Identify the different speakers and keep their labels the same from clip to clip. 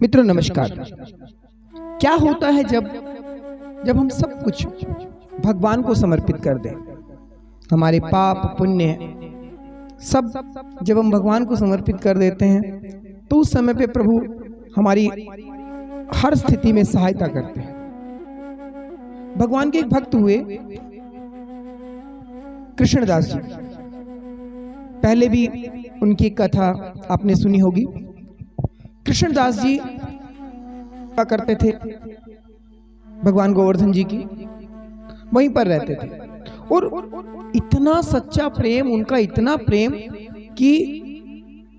Speaker 1: मित्रों नमस्कार। क्या होता है जब जब हम सब कुछ भगवान को समर्पित कर दें, हमारे पाप पुण्य सब जब हम भगवान को समर्पित कर देते हैं तो उस समय पे प्रभु हमारी हर स्थिति में सहायता करते हैं। भगवान के एक भक्त हुए कृष्णदास जी। पहले भी उनकी कथा आपने सुनी होगी। कृष्णदास जी क्या करते थे, भगवान गोवर्धन जी की वहीं पर रहते थे और इतना सच्चा प्रेम, उनका इतना प्रेम कि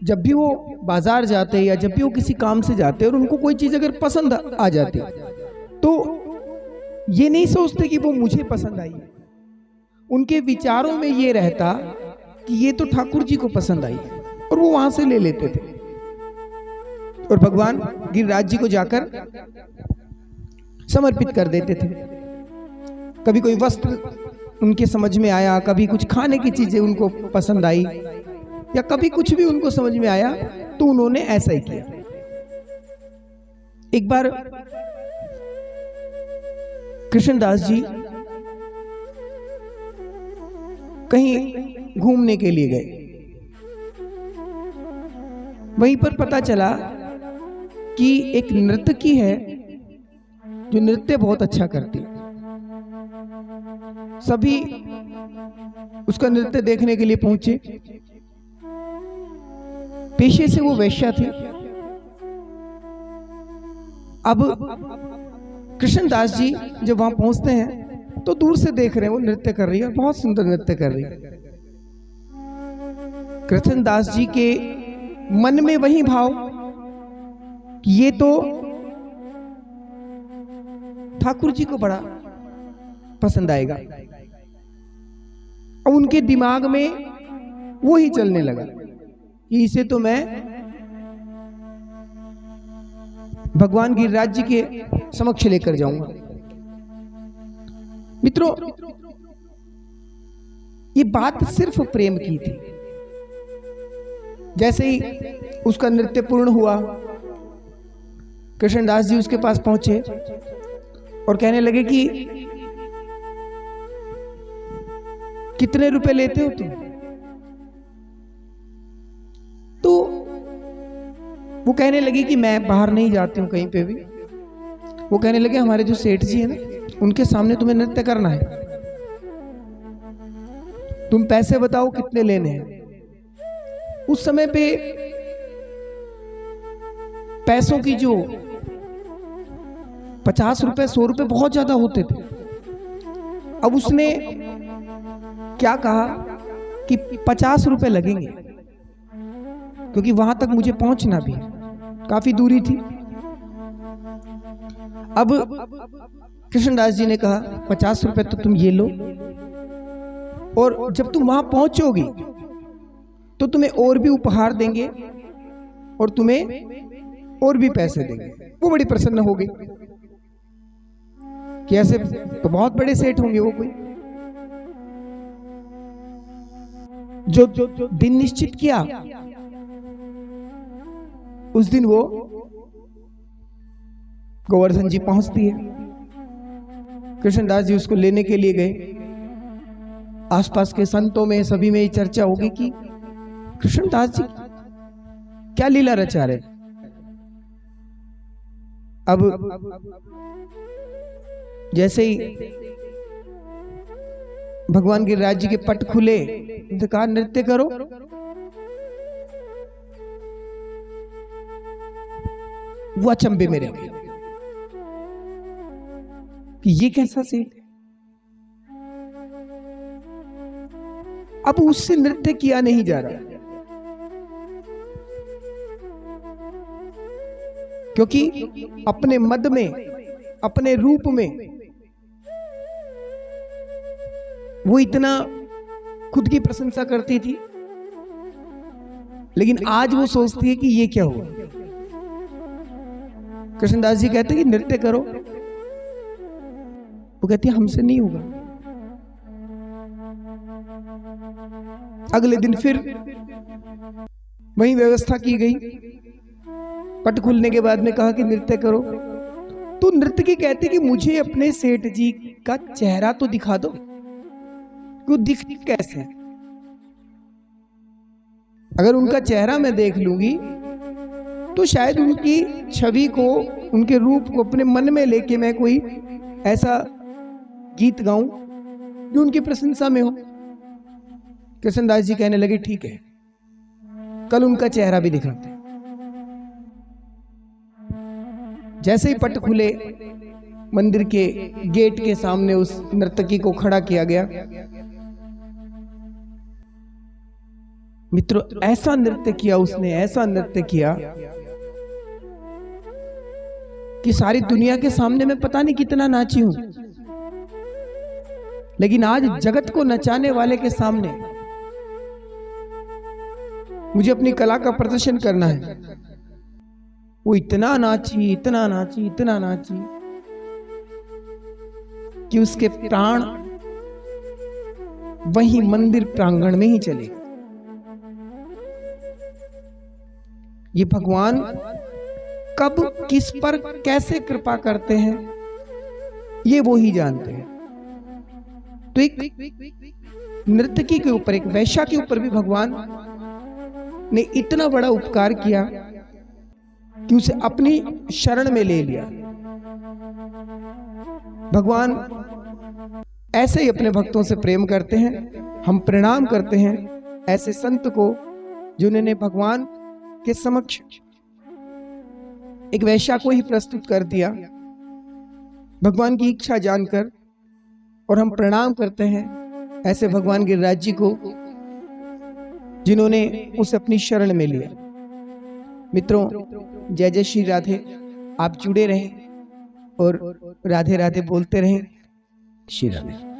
Speaker 1: जब भी वो बाजार जाते या जब भी वो किसी काम से जाते और उनको कोई चीज अगर पसंद आ जाती तो ये नहीं सोचते कि वो मुझे पसंद आई। उनके विचारों में ये रहता कि ये तो ठाकुर जी को पसंद आई और वो वहां से ले लेते थे और भगवान गिरिराज जी को जाकर समर्पित कर देते थे। कभी कोई वस्त्र उनके समझ में आया, कभी कुछ खाने की चीजें उनको पसंद आई या कभी कुछ भी उनको समझ में आया तो उन्होंने ऐसा ही किया। एक बार कृष्णदास जी कहीं घूमने के लिए गए। वहीं पर पता चला कि एक नर्तकी है जो नृत्य बहुत अच्छा करती है। सभी उसका नृत्य देखने के लिए पहुंचे। पेशे से वो वैश्या थी। अब कृष्णदास जी जब वहां पहुंचते हैं तो दूर से देख रहे हैं वो नृत्य कर रही है, बहुत सुंदर नृत्य कर रही है। कृष्णदास जी के मन में वही भाव कि ये तो ठाकुर जी को बड़ा पसंद आएगा। और उनके दिमाग में वो ही चलने लगा कि इसे तो मैं भगवान गिरिराज जी के समक्ष लेकर जाऊंगा। मित्रों, ये बात सिर्फ प्रेम की थी। जैसे ही उसका नृत्य पूर्ण हुआ, कृष्णदास जी उसके पास पहुंचे और कहने लगे कि कितने रुपए लेते हो तुम? तो वो कहने लगी कि मैं बाहर नहीं जाती हूं कहीं पे भी। वो कहने लगे हमारे जो सेठ जी है ना, उनके सामने तुम्हें नृत्य करना है, तुम पैसे बताओ कितने लेने हैं। उस समय पे पैसों की जो 50 रुपए 100 रुपए बहुत ज्यादा होते थे। अब उसने क्या कहा कि 50 रुपए लगेंगे क्योंकि वहां तक मुझे पहुंचना भी काफी दूरी थी। अब कृष्णदास जी ने कहा 50 रुपए तो तुम ये लो और जब तुम वहां पहुंचोगी तो तुम्हें और भी उपहार देंगे और तुम्हें और भी पैसे देंगे। वो बड़ी प्रसन्न हो गई कि ऐसे तो बहुत बड़े सेठ होंगे वो कोई। जो दिन निश्चित किया उस दिन वो गोवर्धन जी पहुंचती है। कृष्णदास जी उसको लेने के लिए गए। आसपास के संतों में सभी में ये चर्चा होगी कि कृष्णदास जी क्या लीला रचा रहे। अब जैसे ही भगवान गिरिराज जी के पट खुले, उनसे कहा नृत्य करो। वो अचंभे में रह गए कि ये कैसा सेठ है। अब उससे नृत्य किया नहीं जा रहा क्योंकि अपने मद में, अपने रूप में वो इतना खुद की प्रशंसा करती थी, लेकिन आज वो सोचती है कि ये क्या हुआ। कृष्णदास जी कहते हैं कि नृत्य करो। वो कहती है हमसे नहीं होगा। अगले दिन फिर वही व्यवस्था की गई। पट खुलने के बाद में कहा कि नृत्य करो। तो नर्तकी कहती कि मुझे अपने सेठ जी का चेहरा तो दिखा दो, वो दिखती कैसे? अगर उनका चेहरा मैं देख लूंगी तो शायद उनकी छवि को, उनके रूप को अपने मन में लेके मैं कोई ऐसा गीत गाऊं जो उनकी प्रशंसा में हो। कृष्णदास जी कहने लगे ठीक है, कल उनका चेहरा भी दिखाते। जैसे ही पट खुले, मंदिर के गेट के सामने उस नर्तकी को खड़ा किया गया। मित्रों, ऐसा नृत्य किया उसने, ऐसा नृत्य किया कि सारी दुनिया के सामने मैं पता नहीं कितना नाची हूं, लेकिन आज जगत को नचाने वाले के सामने मुझे अपनी कला का प्रदर्शन करना है। वो इतना नाची, इतना नाची, इतना नाची कि उसके प्राण वही मंदिर प्रांगण में ही चले गए। ये भगवान कब किस पर कैसे कृपा करते हैं ये वो ही जानते हैं। तो एक नर्तकी के ऊपर, एक वैश्या के ऊपर भी भगवान ने इतना बड़ा उपकार किया कि उसे अपनी शरण में ले लिया। भगवान ऐसे ही अपने भक्तों से प्रेम करते हैं। हम प्रणाम करते हैं ऐसे संत को जिन्होंने भगवान के समक्ष एक वैश्या को ही प्रस्तुत कर दिया भगवान की इच्छा जानकर। और हम प्रणाम करते हैं ऐसे भगवान गिरिराज जी को जिन्होंने उसे अपनी शरण में लिया। मित्रों, जय जय श्री राधे। आप जुड़े रहें और राधे राधे बोलते रहें। श्री राधे।